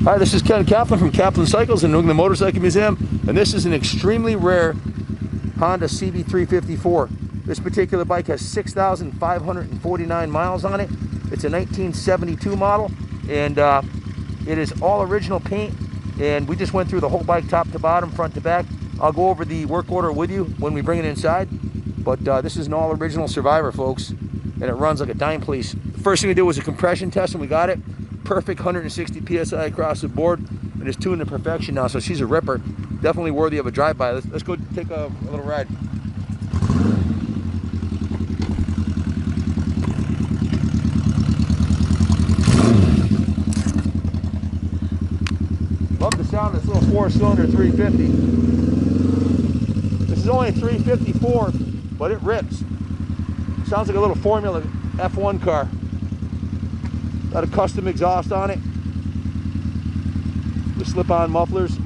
Hi, this is Ken Kaplan from Kaplan Cycles in New England Motorcycle Museum, and this is an extremely rare Honda CB350F. This particular bike has 6,549 miles on it. It's a 1972 model, and it is all original paint, and we just went through the whole bike top to bottom, front to back. I'll go over the work order with you when we bring it inside, but this is an all original Survivor, folks, and it runs like a dime piece. The first thing we did was a compression test, and we got it. Perfect 160 PSI across the board, and it's tuned to perfection now, so she's a ripper. Definitely worthy of a drive-by. Let's go take a little ride. Love the sound of this little 4-cylinder 350. This is only a 354, but it rips. Sounds like a little Formula F1 car. Got a custom exhaust on it with slip-on mufflers.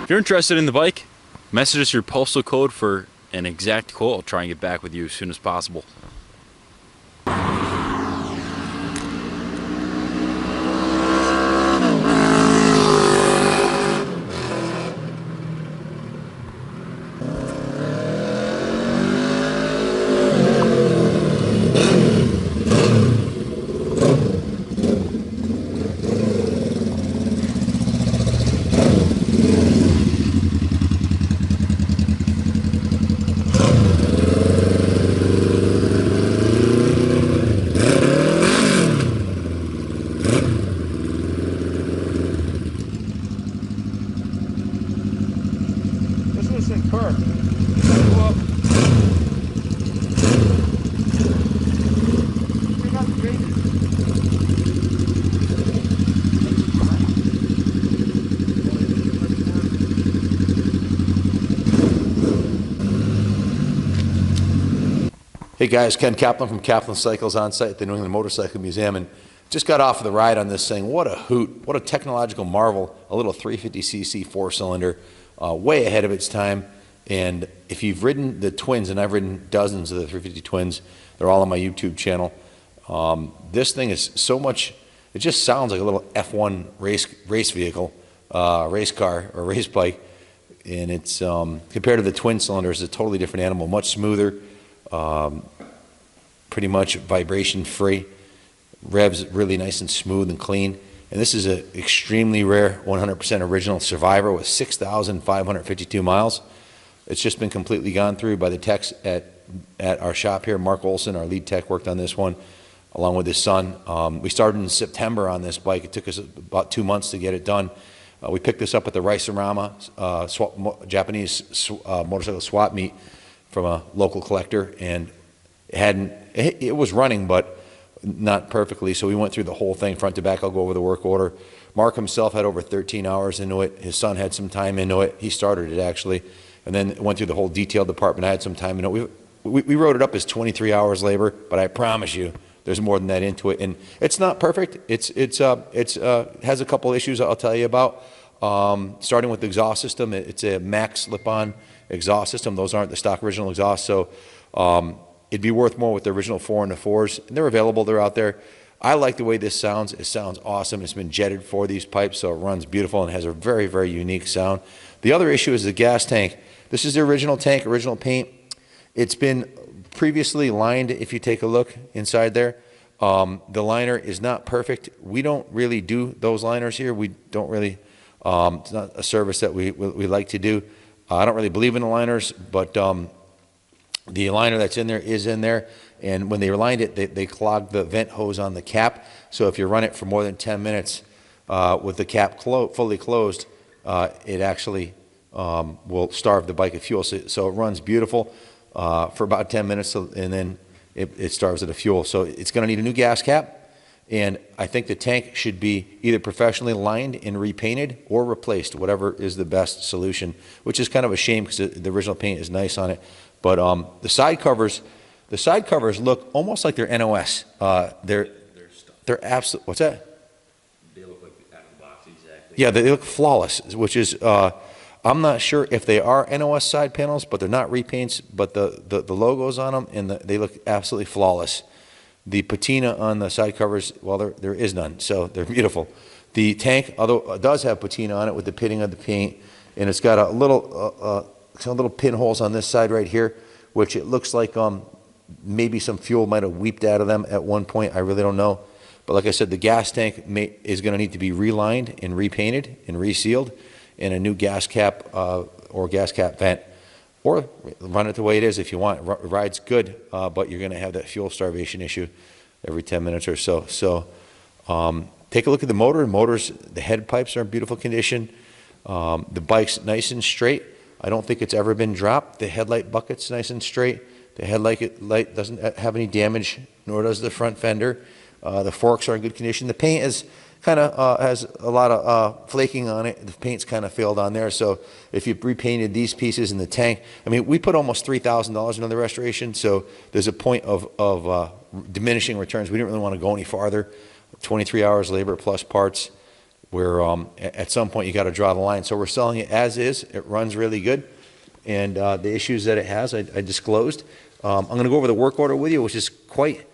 If you're interested in the bike, message us your postal code for an exact quote. I'll try and get back with you as soon as possible. Hey guys, Ken Kaplan from Kaplan Cycles on site at the New England Motorcycle Museum, and just got off of the ride on this thing. What a hoot, what a technological marvel, a little 350cc 4-cylinder, way ahead of its time. And if you've ridden the twins, and I've ridden dozens of the 350 twins, they're all on my YouTube channel, this thing is so much, it just sounds like a little F1 race vehicle, race car or race bike, and it's compared to the twin cylinders, it's a totally different animal, much smoother, pretty much vibration free, revs really nice and smooth and clean. And this is an extremely rare 100% original Survivor with 6,552 miles. It's just been completely gone through by the techs at our shop here. Mark Olson, our lead tech, worked on this one along with his son. We started in September on this bike. It took us about 2 months to get it done. We picked this up at the Rice-A-Rama Japanese motorcycle swap meet from a local collector, and it was running, but not perfectly, so we went through the whole thing front to back. I'll go over the work order. Mark himself had over 13 hours into it. His son had some time into it. He started it actually, and then went through the whole detail department. I had some time into it. We wrote it up as 23 hours labor, but I promise you there's more than that into it, and it's not perfect. It has a couple issues I'll tell you about. Starting with the exhaust system, it's a max slip-on exhaust system. Those aren't the stock original exhausts, so it'd be worth more with the original 4 and the 4s. And they're available, they're out there. I like the way this sounds. It sounds awesome. It's been jetted for these pipes, so it runs beautiful and has a very, very unique sound. The other issue is the gas tank. This is the original tank, original paint. It's been previously lined, if you take a look inside there. The liner is not perfect. We don't really do those liners here. We don't really, it's not a service that we like to do. I don't really believe in the liners, but the liner that's in there is in there, and when they lined it, they clogged the vent hose on the cap. So if you run it for more than 10 minutes with the cap fully closed, it actually will starve the bike of fuel. So it runs beautiful for about 10 minutes, and then it starves it of fuel. So it's going to need a new gas cap. And I think the tank should be either professionally lined and repainted or replaced, whatever is the best solution, which is kind of a shame because the original paint is nice on it. But the side covers look almost like they're NOS. They're absolute. What's that? They look like out of the box, exactly. Yeah, they look flawless, which is I'm not sure if they are NOS side panels, but they're not repaints. But the logos on them and they look absolutely flawless. The patina on the side covers, well, there is none, so they're beautiful. The tank, although it does have patina on it with the pitting of the paint, and it's got some little pinholes on this side right here, which it looks like maybe some fuel might have weeped out of them at one point. I really don't know. But like I said, the gas tank is going to need to be relined and repainted and resealed, and a new gas cap or gas cap vent. Or run it the way it is if you want. It rides good, but you're going to have that fuel starvation issue every 10 minutes or so. So take a look at the motor. The head pipes are in beautiful condition. The bike's nice and straight. I don't think it's ever been dropped. The headlight bucket's nice and straight. The headlight doesn't have any damage, nor does the front fender. The forks are in good condition. The paint is kind of has a lot of flaking on it. The paint's kind of failed on there. So if you repainted these pieces in the tank, I mean, we put almost $3,000 into the restoration. So there's a point of diminishing returns. We didn't really want to go any farther. 23 hours labor plus parts, where at some point you got to draw the line. So we're selling it as is. It runs really good. And the issues that it has, I disclosed. I'm going to go over the work order with you, which is quite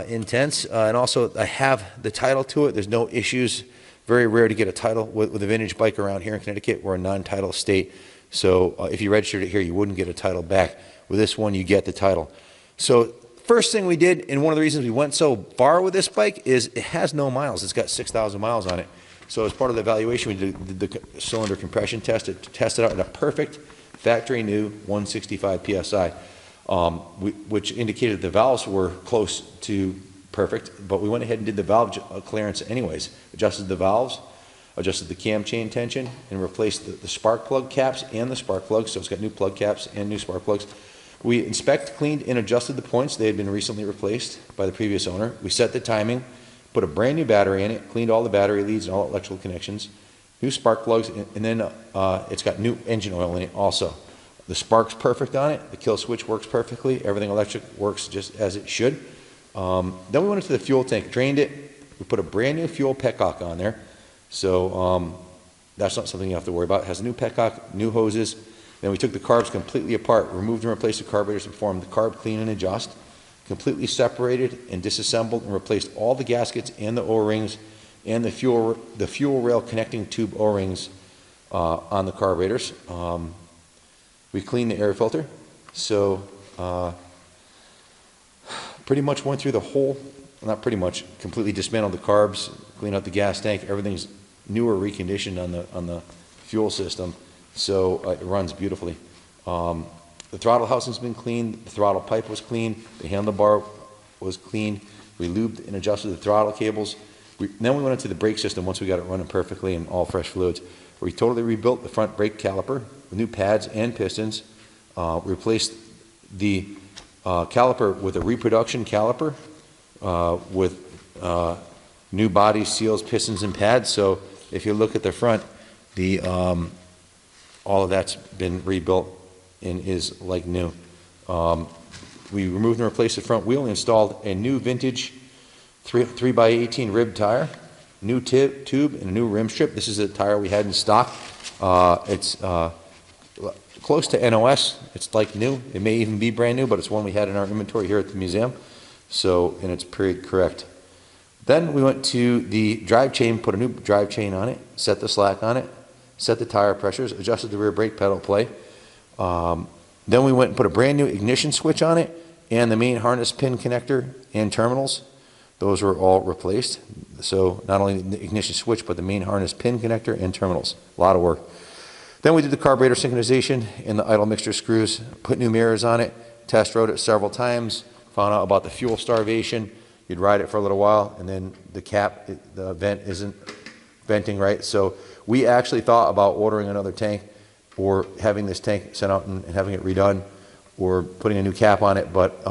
intense, and also I have the title to it. There's no issues. Very rare to get a title with a vintage bike around here in Connecticut. We're a non-title state, so if you registered it here, you wouldn't get a title back. With this one, you get the title. So first thing we did, and one of the reasons we went so far with this bike, is it has no miles. It's got 6,000 miles on it. So as part of the evaluation, we did the cylinder compression test. It tested out at a perfect factory new 165 psi. Which indicated the valves were close to perfect, but we went ahead and did the valve clearance anyways. Adjusted the valves, adjusted the cam chain tension, and replaced the spark plug caps and the spark plugs, so it's got new plug caps and new spark plugs. We inspected, cleaned, and adjusted the points. They had been recently replaced by the previous owner. We set the timing, put a brand new battery in it, cleaned all the battery leads and all electrical connections, new spark plugs, and then it's got new engine oil in it also. The spark's perfect on it. The kill switch works perfectly. Everything electric works just as it should. Then we went into the fuel tank, drained it. We put a brand new fuel petcock on there. So that's not something you have to worry about. It has a new petcock, new hoses. Then we took the carbs completely apart, removed and replaced the carburetors, and performed the carb clean and adjust. Completely separated and disassembled and replaced all the gaskets and the O-rings and the fuel rail connecting tube O-rings on the carburetors. We cleaned the air filter, so pretty much went through the whole, not pretty much, completely dismantled the carbs, cleaned out the gas tank. Everything's new or reconditioned on the fuel system, so it runs beautifully. The throttle housing's been cleaned, the throttle pipe was cleaned, the handlebar was cleaned. We lubed and adjusted the throttle cables. Then we went into the brake system once we got it running perfectly and all fresh fluids. We totally rebuilt the front brake caliper with new pads and pistons, replaced the caliper with a reproduction caliper with new body seals, pistons, and pads. So if you look at the front, all of that's been rebuilt and is like new. We removed and replaced the front wheel and installed a new vintage 3x18 rib tire, new tube, and a new rim strip. This is a tire we had in stock. It's close to NOS. It's like new. It may even be brand new, but it's one we had in our inventory here at the museum. So, and it's period correct. Then we went to the drive chain, put a new drive chain on it, set the slack on it, set the tire pressures, adjusted the rear brake pedal play. Then we went and put a brand new ignition switch on it and the main harness pin connector and terminals. Those were all replaced. So not only the ignition switch, but the main harness pin connector and terminals. A lot of work. Then we did the carburetor synchronization and the idle mixture screws, put new mirrors on it, test rode it several times, found out about the fuel starvation. You'd ride it for a little while, and then the vent isn't venting right. So we actually thought about ordering another tank, or having this tank sent out and having it redone, or putting a new cap on it. But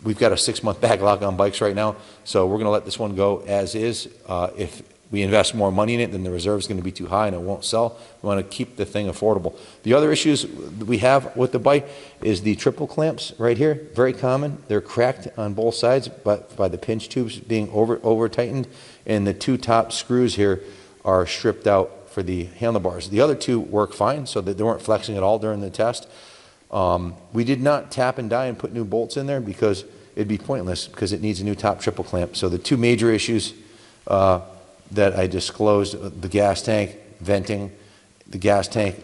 we've got a 6-month backlog on bikes right now, so we're going to let this one go as is. If we invest more money in it, then the reserve is going to be too high and it won't sell. We want to keep the thing affordable. The other issues we have with the bike is the triple clamps right here. Very common. They're cracked on both sides by the pinch tubes being over tightened, and the 2 top screws here are stripped out for the handlebars. The other 2 work fine, so that they weren't flexing at all during the test. We did not tap and die and put new bolts in there because it'd be pointless, because it needs a new top triple clamp. So the 2 major issues that I disclosed, the gas tank venting, the gas tank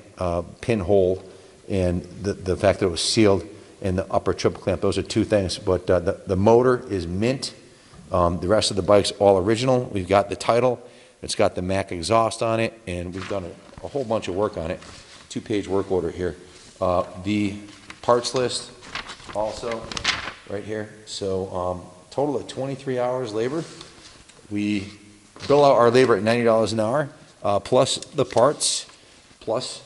pinhole, and the fact that it was sealed, and the upper triple clamp, those are 2 things. But the motor is mint. The rest of the bike's all original. We've got the title. It's got the Mac exhaust on it, and we've done a whole bunch of work on it. 2-page work order here. The parts list also right here. So total of 23 hours labor. We bill out our labor at $90 an hour, plus the parts, plus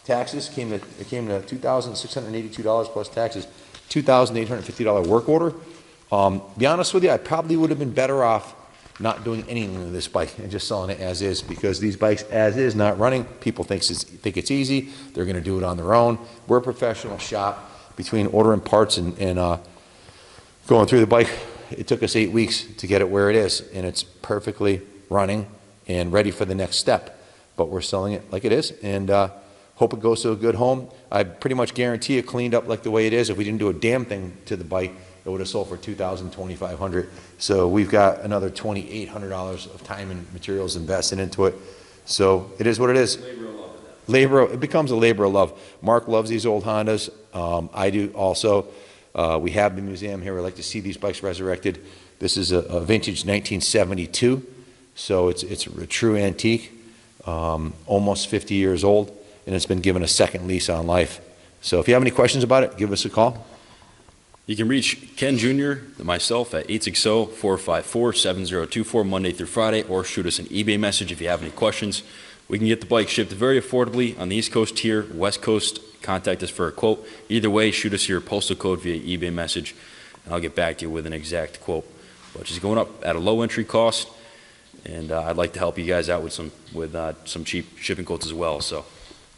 taxes. It came to $2,682 plus taxes, $2,850 work order. Be honest with you, I probably would have been better off not doing anything with this bike and just selling it as is, because these bikes as is, not running, people think it's easy. They're going to do it on their own. We're a professional shop. Between ordering parts and going through the bike, it took us 8 weeks to get it where it is, and it's perfectly running and ready for the next step. But we're selling it like it is, and hope it goes to a good home. I pretty much guarantee it cleaned up like the way it is. If we didn't do a damn thing to the bike, it would have sold for $2,000, $2,500. So we've got another $2,800 of time and materials invested into it. So it is what it is. It becomes a labor of love. Mark loves these old Hondas. I do also. We have the museum here. We like to see these bikes resurrected. This is a vintage 1972, so it's a true antique, almost 50 years old, and it's been given a second lease on life. So if you have any questions about it, give us a call. You can reach Ken Jr., myself, at 860-454-7024 Monday through Friday, or shoot us an eBay message if you have any questions. We can get the bike shipped very affordably on the East Coast here, West Coast. Contact us for a quote. Either way, shoot us your postal code via eBay message, and I'll get back to you with an exact quote. But she's going up at a low entry cost, and I'd like to help you guys out with some cheap shipping quotes as well. So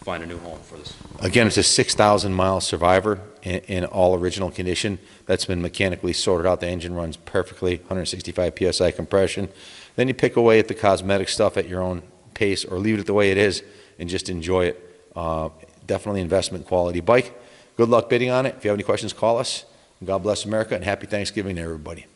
find a new home for this. Again, it's a 6,000-mile Survivor in all original condition. That's been mechanically sorted out. The engine runs perfectly, 165 PSI compression. Then you pick away at the cosmetic stuff at your own pace, or leave it the way it is and just enjoy it. Definitely investment quality bike. Good luck bidding on it. If you have any questions, call us. God bless America, and happy Thanksgiving to everybody.